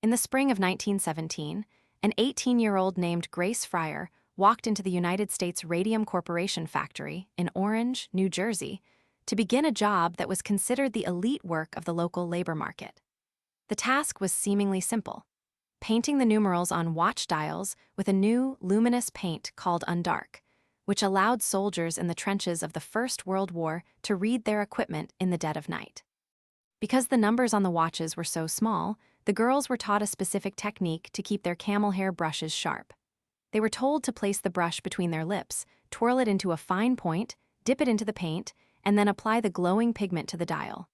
In the spring of 1917, an 18-year-old named Grace Fryer walked into the United States Radium Corporation factory in Orange, New Jersey, to begin a job that was considered the elite work of the local labor market. The task was seemingly simple: painting the numerals on watch dials with a new, luminous paint called Undark, which allowed soldiers in the trenches of the First World War to read their equipment in the dead of night. Because the numbers on the watches were so small, the girls were taught a specific technique to keep their camel hair brushes sharp. They were told to place the brush between their lips, twirl it into a fine point, dip it into the paint, and then apply the glowing pigment to the dial.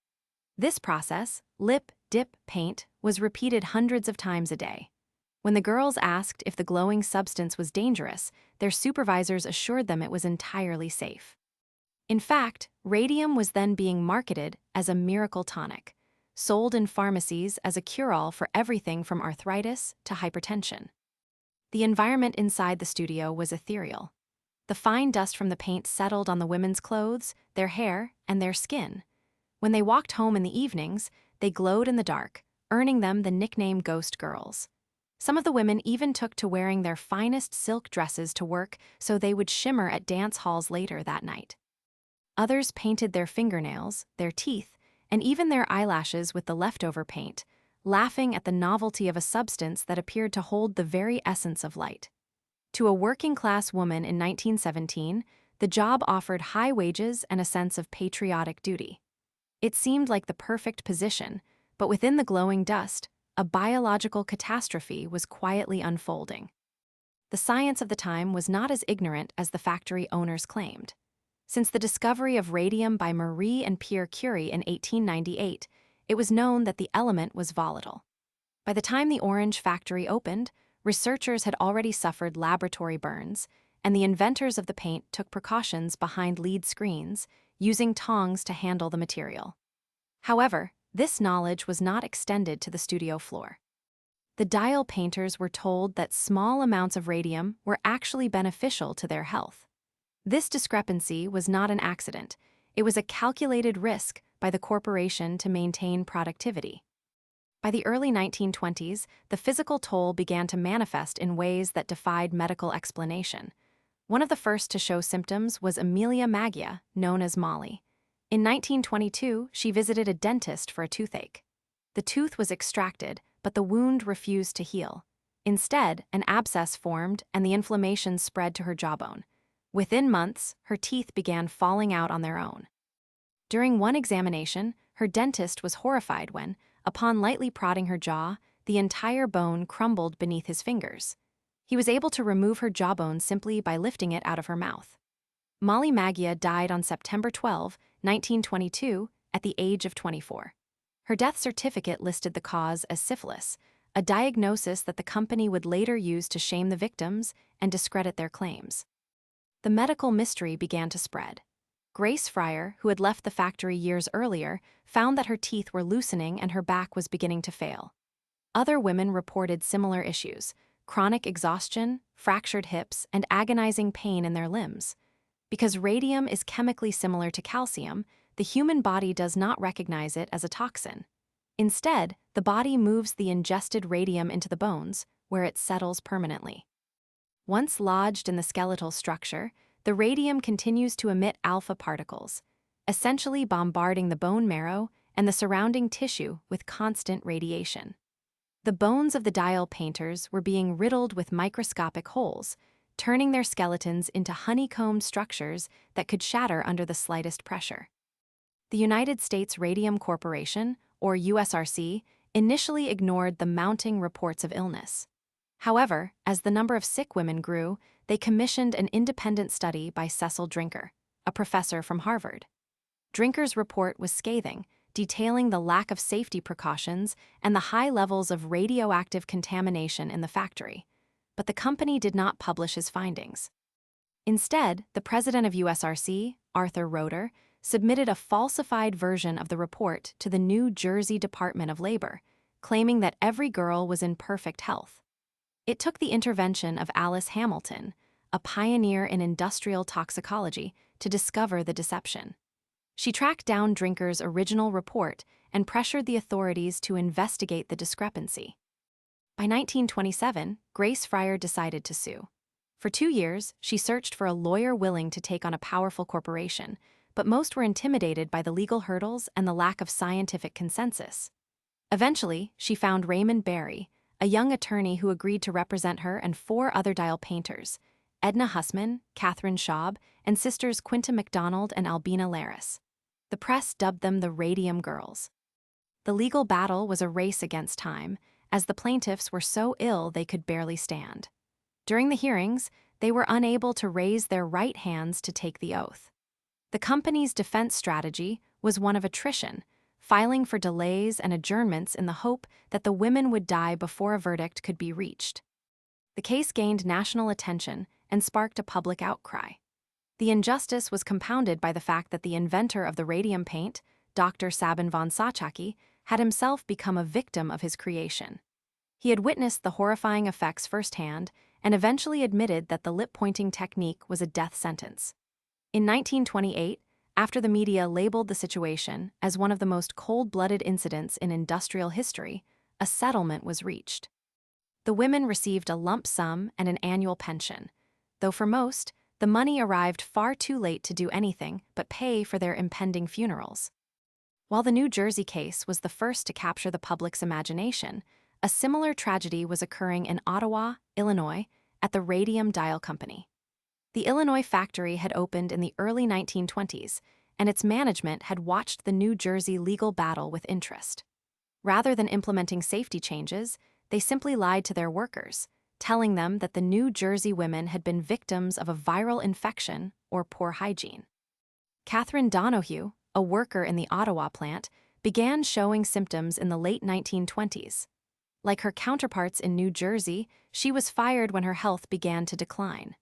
This process, lip, dip, paint, was repeated hundreds of times a day. When the girls asked if the glowing substance was dangerous, their supervisors assured them it was entirely safe. In fact, radium was then being marketed as a miracle tonic, sold in pharmacies as a cure-all for everything from arthritis to hypertension. The environment inside the studio was ethereal. The fine dust from the paint settled on the women's clothes, their hair, and their skin. When they walked home in the evenings, they glowed in the dark, earning them the nickname Ghost Girls. Some of the women even took to wearing their finest silk dresses to work so they would shimmer at dance halls later that night. Others painted their fingernails, their teeth, and even their eyelashes with the leftover paint, laughing at the novelty of a substance that appeared to hold the very essence of light. To a working-class woman in 1917, the job offered high wages and a sense of patriotic duty. It seemed like the perfect position, but within the glowing dust, a biological catastrophe was quietly unfolding. The science of the time was not as ignorant as the factory owners claimed. Since the discovery of radium by Marie and Pierre Curie in 1898, it was known that the element was volatile. By the time the Orange factory opened, researchers had already suffered laboratory burns, and the inventors of the paint took precautions behind lead screens, using tongs to handle the material. However, this knowledge was not extended to the studio floor. The dial painters were told that small amounts of radium were actually beneficial to their health. This discrepancy was not an accident. It was a calculated risk by the corporation to maintain productivity. By the early 1920s, the physical toll began to manifest in ways that defied medical explanation. One of the first to show symptoms was Amelia Maggia, known as Molly. In 1922, she visited a dentist for a toothache. The tooth was extracted, but the wound refused to heal. Instead, an abscess formed and the inflammation spread to her jawbone. Within months, her teeth began falling out on their own. During one examination, her dentist was horrified when, upon lightly prodding her jaw, the entire bone crumbled beneath his fingers. He was able to remove her jawbone simply by lifting it out of her mouth. Molly Maggia died on September 12, 1922, at the age of 24. Her death certificate listed the cause as syphilis, a diagnosis that the company would later use to shame the victims and discredit their claims. The medical mystery began to spread. Grace Fryer, who had left the factory years earlier, found that her teeth were loosening and her back was beginning to fail. Other women reported similar issues: chronic exhaustion, fractured hips, and agonizing pain in their limbs. Because radium is chemically similar to calcium, the human body does not recognize it as a toxin. Instead, the body moves the ingested radium into the bones, where it settles permanently. Once lodged in the skeletal structure, the radium continues to emit alpha particles, essentially bombarding the bone marrow and the surrounding tissue with constant radiation. The bones of the dial painters were being riddled with microscopic holes, turning their skeletons into honeycomb structures that could shatter under the slightest pressure. The United States Radium Corporation, or USRC, initially ignored the mounting reports of illness. However, as the number of sick women grew, they commissioned an independent study by Cecil Drinker, a professor from Harvard. Drinker's report was scathing, detailing the lack of safety precautions and the high levels of radioactive contamination in the factory. But the company did not publish his findings. Instead, the president of USRC, Arthur Roeder, submitted a falsified version of the report to the New Jersey Department of Labor, claiming that every girl was in perfect health. It took the intervention of Alice Hamilton, a pioneer in industrial toxicology, to discover the deception. She tracked down Drinker's original report and pressured the authorities to investigate the discrepancy. By 1927, Grace Fryer decided to sue. For 2 years, she searched for a lawyer willing to take on a powerful corporation, but most were intimidated by the legal hurdles and the lack of scientific consensus. Eventually, she found Raymond Barry, a young attorney who agreed to represent her and 4 other dial painters, Edna Hussman, Catherine Schaub, and sisters Quinta MacDonald and Albina Laris. The press dubbed them the Radium Girls. The legal battle was a race against time, as the plaintiffs were so ill they could barely stand. During the hearings, they were unable to raise their right hands to take the oath. The company's defense strategy was one of attrition, filing for delays and adjournments in the hope that the women would die before a verdict could be reached. The case gained national attention and sparked a public outcry. The injustice was compounded by the fact that the inventor of the radium paint, Dr. Sabin von Sauczacki, had himself become a victim of his creation. He had witnessed the horrifying effects firsthand and eventually admitted that the lip-pointing technique was a death sentence. In 1928, after the media labeled the situation as one of the most cold-blooded incidents in industrial history, a settlement was reached. The women received a lump sum and an annual pension, though for most, the money arrived far too late to do anything but pay for their impending funerals. While the New Jersey case was the first to capture the public's imagination, a similar tragedy was occurring in Ottawa, Illinois, at the Radium Dial Company. The Illinois factory had opened in the early 1920s, and its management had watched the New Jersey legal battle with interest. Rather than implementing safety changes, they simply lied to their workers, telling them that the New Jersey women had been victims of a viral infection or poor hygiene. Catherine Donohue, a worker in the Ottawa plant, began showing symptoms in the late 1920s. Like her counterparts in New Jersey, she was fired when her health began to decline.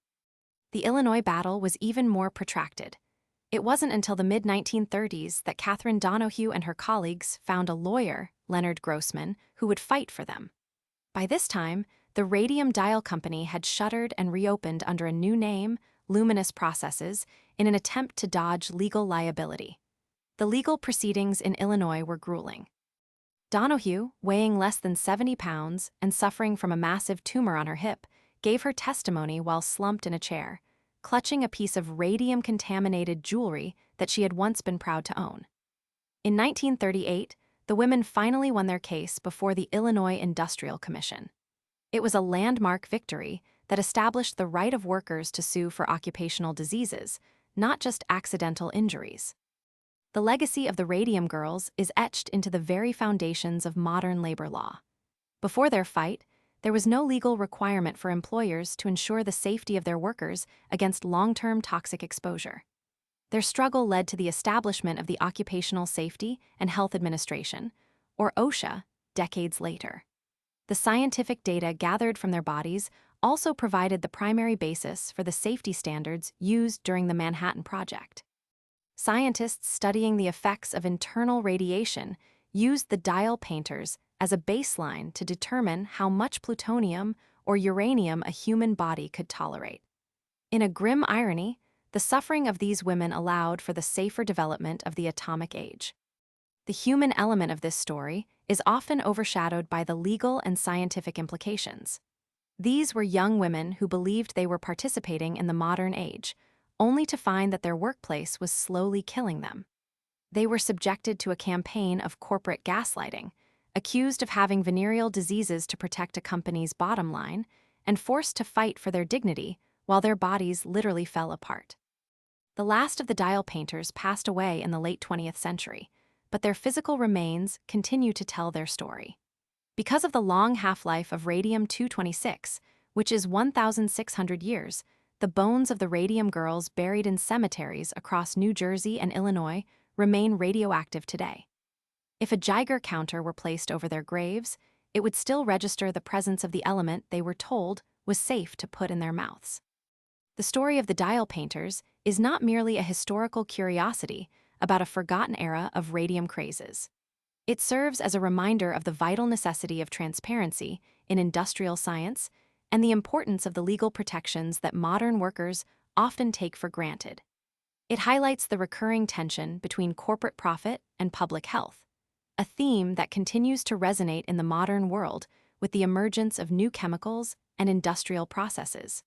The Illinois battle was even more protracted. It wasn't until the mid-1930s that Catherine Donohue and her colleagues found a lawyer, Leonard Grossman, who would fight for them. By this time, the Radium Dial Company had shuttered and reopened under a new name, Luminous Processes, in an attempt to dodge legal liability. The legal proceedings in Illinois were grueling. Donohue, weighing less than 70 pounds and suffering from a massive tumor on her hip, gave her testimony while slumped in a chair, clutching a piece of radium-contaminated jewelry that she had once been proud to own. In 1938, the women finally won their case before the Illinois Industrial Commission. It was a landmark victory that established the right of workers to sue for occupational diseases, not just accidental injuries. The legacy of the Radium Girls is etched into the very foundations of modern labor law. Before their fight, there was no legal requirement for employers to ensure the safety of their workers against long-term toxic exposure. Their struggle led to the establishment of the Occupational Safety and Health Administration, or OSHA, decades later. The scientific data gathered from their bodies also provided the primary basis for the safety standards used during the Manhattan Project. Scientists studying the effects of internal radiation used the dial painters as a baseline to determine how much plutonium or uranium a human body could tolerate. In a grim irony, the suffering of these women allowed for the safer development of the atomic age. The human element of this story is often overshadowed by the legal and scientific implications. These were young women who believed they were participating in the modern age, only to find that their workplace was slowly killing them. They were subjected to a campaign of corporate gaslighting, accused of having venereal diseases to protect a company's bottom line, and forced to fight for their dignity while their bodies literally fell apart. The last of the dial painters passed away in the late 20th century, but their physical remains continue to tell their story. Because of the long half-life of radium-226, which is 1,600 years, the bones of the Radium Girls buried in cemeteries across New Jersey and Illinois remain radioactive today. If a Geiger counter were placed over their graves, it would still register the presence of the element they were told was safe to put in their mouths. The story of the dial painters is not merely a historical curiosity about a forgotten era of radium crazes. It serves as a reminder of the vital necessity of transparency in industrial science and the importance of the legal protections that modern workers often take for granted. It highlights the recurring tension between corporate profit and public health, a theme that continues to resonate in the modern world with the emergence of new chemicals and industrial processes.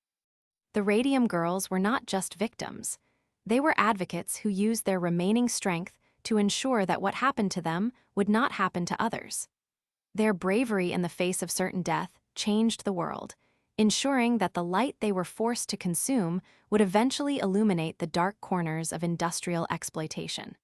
The Radium Girls were not just victims. They were advocates who used their remaining strength to ensure that what happened to them would not happen to others. Their bravery in the face of certain death changed the world, ensuring that the light they were forced to consume would eventually illuminate the dark corners of industrial exploitation.